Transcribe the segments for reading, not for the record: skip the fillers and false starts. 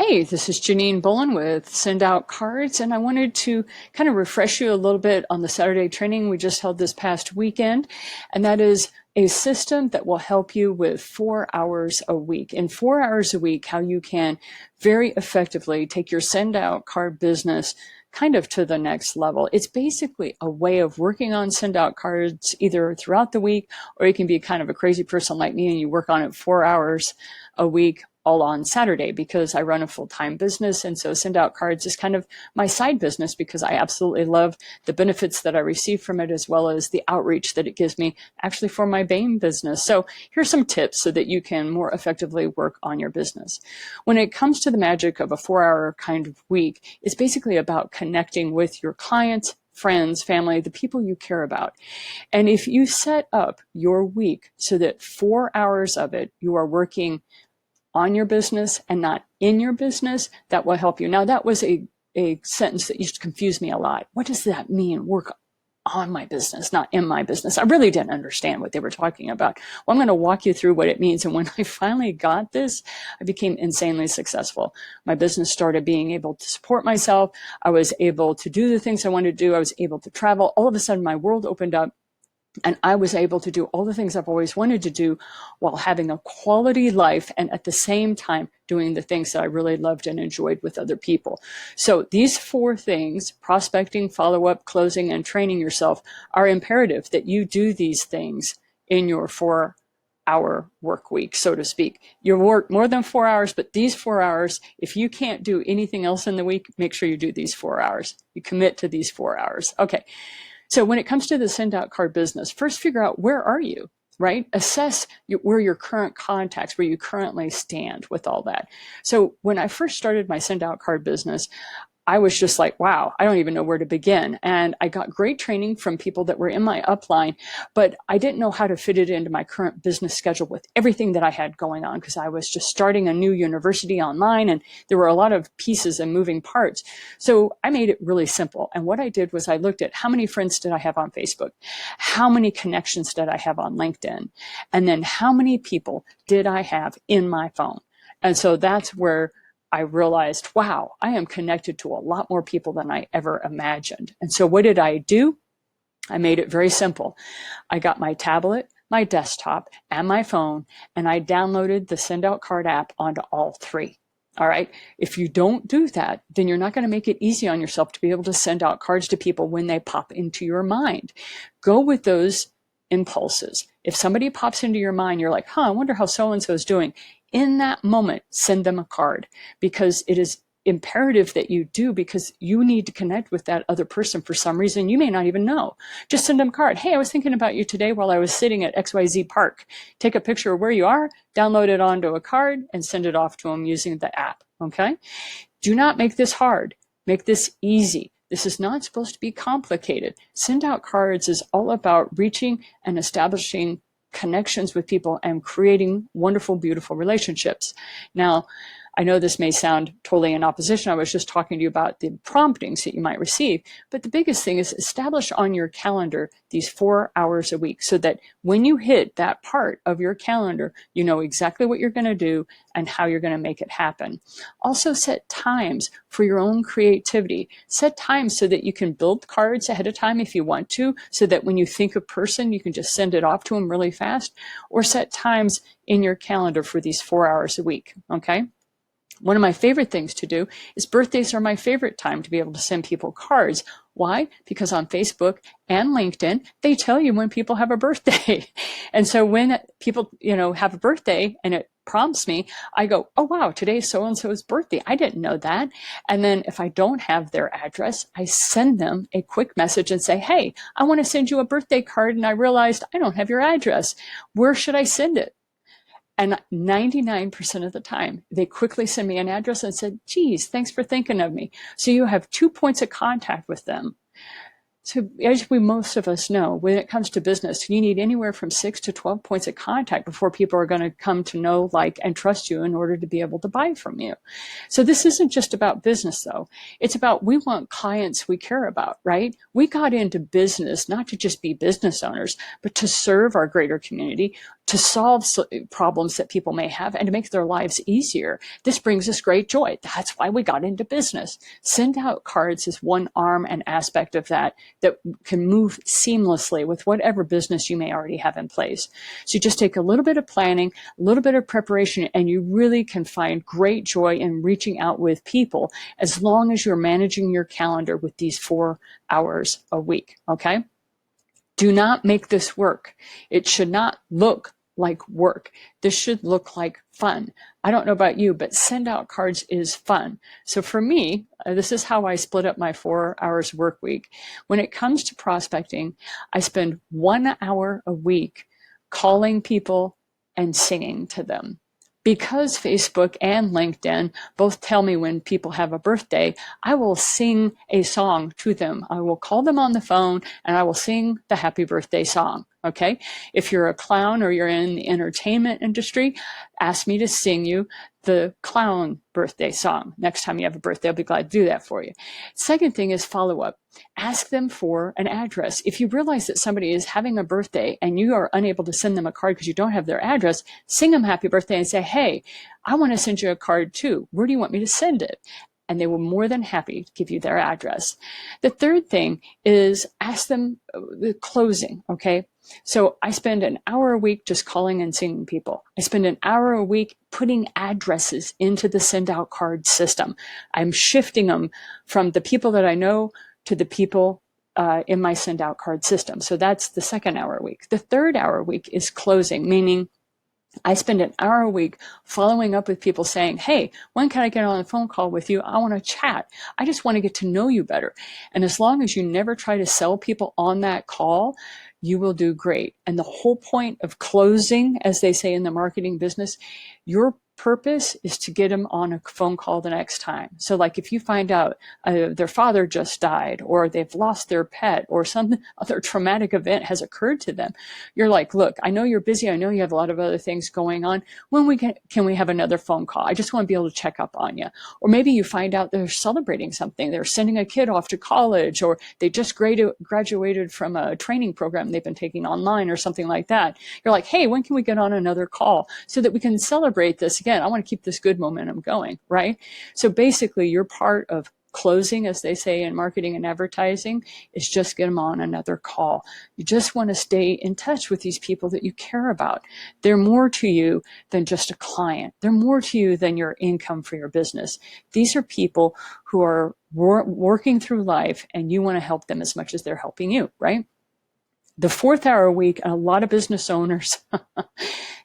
Hey, this is Janine Bolin with Send Out Cards, and I wanted to kind of refresh you a little bit on the Saturday training we just held this past weekend, and that is a system that will help you with 4 hours a week. In 4 hours a week, how you can very effectively take your Send Out Card business kind of to the next level. It's basically a way of working on Send Out Cards either throughout the week, or you can be kind of a crazy person like me and you work on it 4 hours a week all on Saturday, because I run a full-time business. And so Send Out Cards is kind of my side business because I absolutely love the benefits that I receive from it, as well as the outreach that it gives me actually for my main business. So here's some tips so that you can more effectively work on your business. When it comes to the magic of a 4-hour kind of week, it's basically about connecting with your clients, friends, family, the people you care about. And if you set up your week so that 4 hours of it, you are working on your business and not in your business, that will help you. Now, that was a sentence that used to confuse me a lot. What does that mean? Work on my business, not in my business. I really didn't understand what they were talking about. Well, I'm going to walk you through what it means. And when I finally got this, I became insanely successful. My business started being able to support myself. I was able to do the things I wanted to do. I was able to travel. All of a sudden, my world opened up. And I was able to do all the things I've always wanted to do while having a quality life and at the same time doing the things that I really loved and enjoyed with other people. So these 4 things, prospecting, follow-up, closing, and training yourself, are imperative that you do these things in your 4-hour work week, so to speak. You work more than 4 hours, but these 4 hours, if you can't do anything else in the week, make sure you do these 4 hours. You commit to these 4 hours. Okay. So when it comes to the Send Out Card business, first figure out, where are you, right? Assess where your current contacts, where you currently stand with all that. So when I first started my Send Out Card business, I was just like, wow, I don't even know where to begin. And I got great training from people that were in my upline, but I didn't know how to fit it into my current business schedule with everything that I had going on, because I was just starting a new university online and there were a lot of pieces and moving parts. So I made it really simple. And what I did was I looked at how many friends did I have on Facebook? How many connections did I have on LinkedIn? And then how many people did I have in my phone? And so that's where I realized, wow, I am connected to a lot more people than I ever imagined. And so what did I do? I made it very simple. I got my tablet, my desktop, and my phone, and I downloaded the Send Out Card app onto all 3. All right. If you don't do that, then you're not going to make it easy on yourself to be able to send out cards to people when they pop into your mind. Go with those impulses. If somebody pops into your mind, you're like, I wonder how so-and-so is doing. In that moment, send them a card, because it is imperative that you do, because you need to connect with that other person for some reason you may not even know. Just send them a card. Hey, I was thinking about you today while I was sitting at XYZ Park. Take a picture of where you are, download it onto a card, and send it off to them using the app. Okay? Do not make this hard. Make this easy. This is not supposed to be complicated. Send Out Cards is all about reaching and establishing connections with people and creating wonderful, beautiful relationships. Now, I know this may sound totally in opposition. I was just talking to you about the promptings that you might receive. But the biggest thing is establish on your calendar these 4 hours a week, so that when you hit that part of your calendar, you know exactly what you're going to do and how you're going to make it happen. Also set times for your own creativity. Set times so that you can build cards ahead of time if you want to, so that when you think of a person, you can just send it off to them really fast. Or set times in your calendar for these 4 hours a week. Okay? One of my favorite things to do is birthdays are my favorite time to be able to send people cards. Why? Because on Facebook and LinkedIn, they tell you when people have a birthday. And so when people, have a birthday and it prompts me, I go, oh, wow, today's so-and-so's birthday. I didn't know that. And then if I don't have their address, I send them a quick message and say, hey, I want to send you a birthday card. And I realized I don't have your address. Where should I send it? And 99% of the time, they quickly send me an address and said, geez, thanks for thinking of me. So you have 2 points of contact with them. So as most of us know, when it comes to business, you need anywhere from 6 to 12 points of contact before people are going to come to know, like, and trust you in order to be able to buy from you. So this isn't just about business, though. It's about, we want clients we care about, right? We got into business not to just be business owners, but to serve our greater community to solve problems that people may have and to make their lives easier. This brings us great joy. That's why we got into business. Send out cards is one arm and aspect of that can move seamlessly with whatever business you may already have in place. So you just take a little bit of planning, a little bit of preparation, and you really can find great joy in reaching out with people as long as you're managing your calendar with these 4 hours a week. Okay? Do not make this work. It should not look like work. This should look like fun. I don't know about you, but send out cards is fun. So for me, this is how I split up my 4 hours work week. When it comes to prospecting, I spend 1 hour a week calling people and singing to them. Because Facebook and LinkedIn both tell me when people have a birthday, I will sing a song to them. I will call them on the phone and I will sing the happy birthday song. Okay. If you're a clown or you're in the entertainment industry, ask me to sing you the clown birthday song. Next time you have a birthday, I'll be glad to do that for you. Second thing is follow up. Ask them for an address. If you realize that somebody is having a birthday and you are unable to send them a card because you don't have their address, sing them happy birthday and say, hey, I want to send you a card too. Where do you want me to send it? And they will more than happy to give you their address. The third thing is ask them the closing, okay? So I spend an hour a week just calling and singing people. I spend an hour a week putting addresses into the send out card system. I'm shifting them from the people that I know to the people in my send out card system. So that's the second hour a week. The third hour a week is closing, meaning I spend an hour a week following up with people saying, hey, when can I get on a phone call with you? I want to chat. I just want to get to know you better. And as long as you never try to sell people on that call, you will do great. And the whole point of closing, as they say in the marketing business, your purpose is to get them on a phone call the next time. So like if you find out their father just died or they've lost their pet or some other traumatic event has occurred to them, you're like, look, I know you're busy. I know you have a lot of other things going on. When can we have another phone call? I just want to be able to check up on you. Or maybe you find out they're celebrating something. They're sending a kid off to college or they just graduated from a training program they've been taking online or something like that. You're like, hey, when can we get on another call so that we can celebrate this again? I want to keep this good momentum going, right? So basically, you're part of closing, as they say in marketing and advertising, is just get them on another call. You just want to stay in touch with these people that you care about. They're more to you than just a client. They're more to you than your income for your business. These are people who are working through life, and you want to help them as much as they're helping you, right? The fourth hour a week, and a lot of business owners,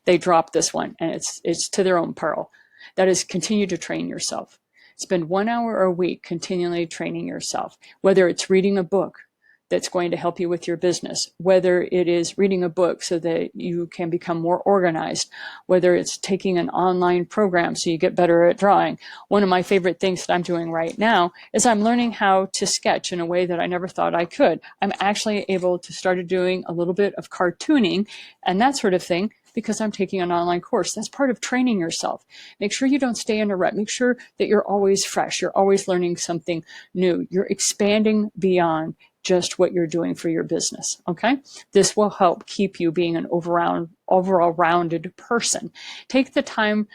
they drop this one, and it's to their own peril. That is, continue to train yourself. Spend 1 hour a week continually training yourself, whether it's reading a book that's going to help you with your business, whether it is reading a book so that you can become more organized, whether it's taking an online program so you get better at drawing. One of my favorite things that I'm doing right now is I'm learning how to sketch in a way that I never thought I could. I'm actually able to start doing a little bit of cartooning and that sort of thing because I'm taking an online course. That's part of training yourself. Make sure you don't stay in a rut. Make sure that you're always fresh. You're always learning something new. You're expanding beyond just what you're doing for your business, okay? This will help keep you being an overall rounded person. Take the time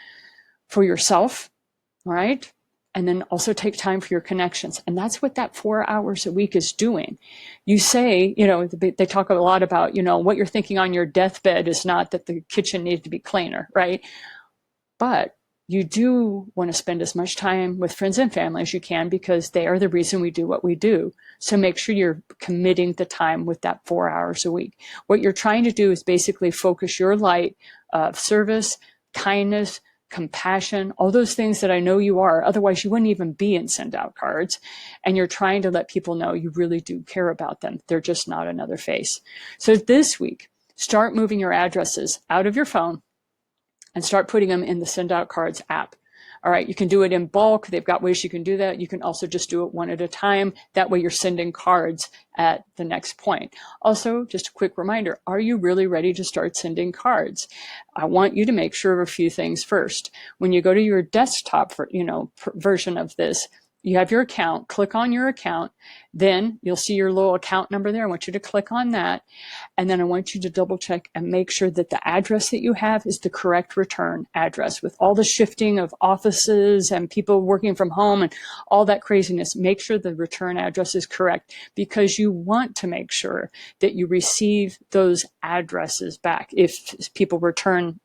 for yourself, all right? And then also take time for your connections. And that's what that 4 hours a week is doing. You say, they talk a lot about, what you're thinking on your deathbed is not that the kitchen needs to be cleaner, right? But you do want to spend as much time with friends and family as you can because they are the reason we do what we do. So make sure you're committing the time with that 4 hours a week. What you're trying to do is basically focus your light of service, kindness, compassion, all those things that I know you are. Otherwise, you wouldn't even be in send out cards. And you're trying to let people know you really do care about them. They're just not another face. So this week, start moving your addresses out of your phone and start putting them in the Send Out Cards app. All right, you can do it in bulk. They've got ways you can do that. You can also just do it one at a time. That way you're sending cards at the next point. Also, just a quick reminder, are you really ready to start sending cards? I want you to make sure of a few things first. When you go to your desktop version of this, you have your account, click on your account, then you'll see your little account number there. I want you to click on that. And then I want you to double check and make sure that the address that you have is the correct return address. With all the shifting of offices and people working from home and all that craziness, make sure the return address is correct, because you want to make sure that you receive those addresses back. If people return,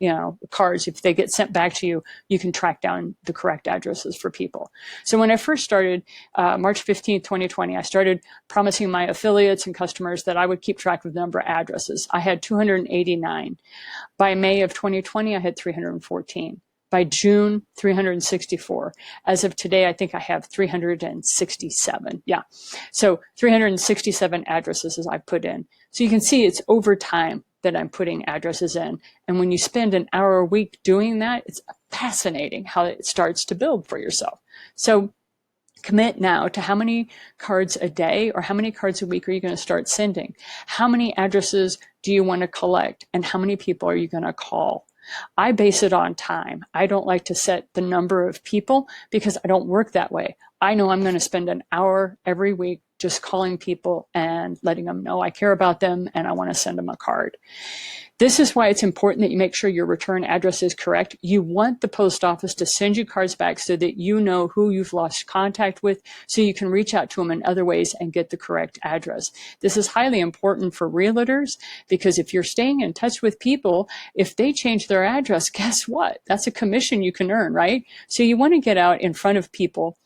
cards, if they get sent back to you, you can track down the correct addresses for people. So when I first started, March 15th, 2020, I started promising my affiliates and customers that I would keep track of the number of addresses. I had 289. By May of 2020, I had 314. By June, 364. As of today, I think I have 367. Yeah. So 367 addresses as I put in. So you can see it's over time that I'm putting addresses in. And when you spend an hour a week doing that, it's fascinating how it starts to build for yourself. So commit now to how many cards a day or how many cards a week are you going to start sending? How many addresses do you want to collect? And how many people are you going to call? I base it on time. I don't like to set the number of people because I don't work that way. I know I'm going to spend an hour every week just calling people and letting them know I care about them and I want to send them a card. This is why it's important that you make sure your return address is correct. You want the post office to send you cards back so that you know who you've lost contact with, so you can reach out to them in other ways and get the correct address. This is highly important for realtors, because if you're staying in touch with people, if they change their address, guess what? That's a commission you can earn, right? So you want to get out in front of people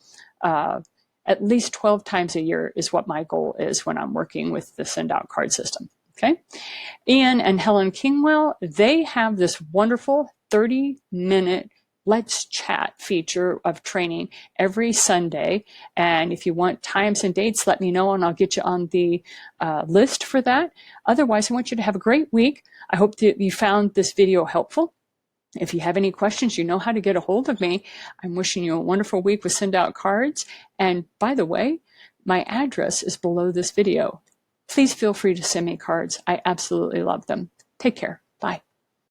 at least 12 times a year is what my goal is when I'm working with the send out card system. Okay. Ian and Helen Kingwell, they have this wonderful 30-minute Let's Chat feature of training every Sunday. And if you want times and dates, let me know and I'll get you on the list for that. Otherwise, I want you to have a great week. I hope that you found this video helpful. If you have any questions, you know how to get a hold of me. I'm wishing you a wonderful week with Send Out Cards. And by the way, my address is below this video. Please feel free to send me cards. I absolutely love them. Take care.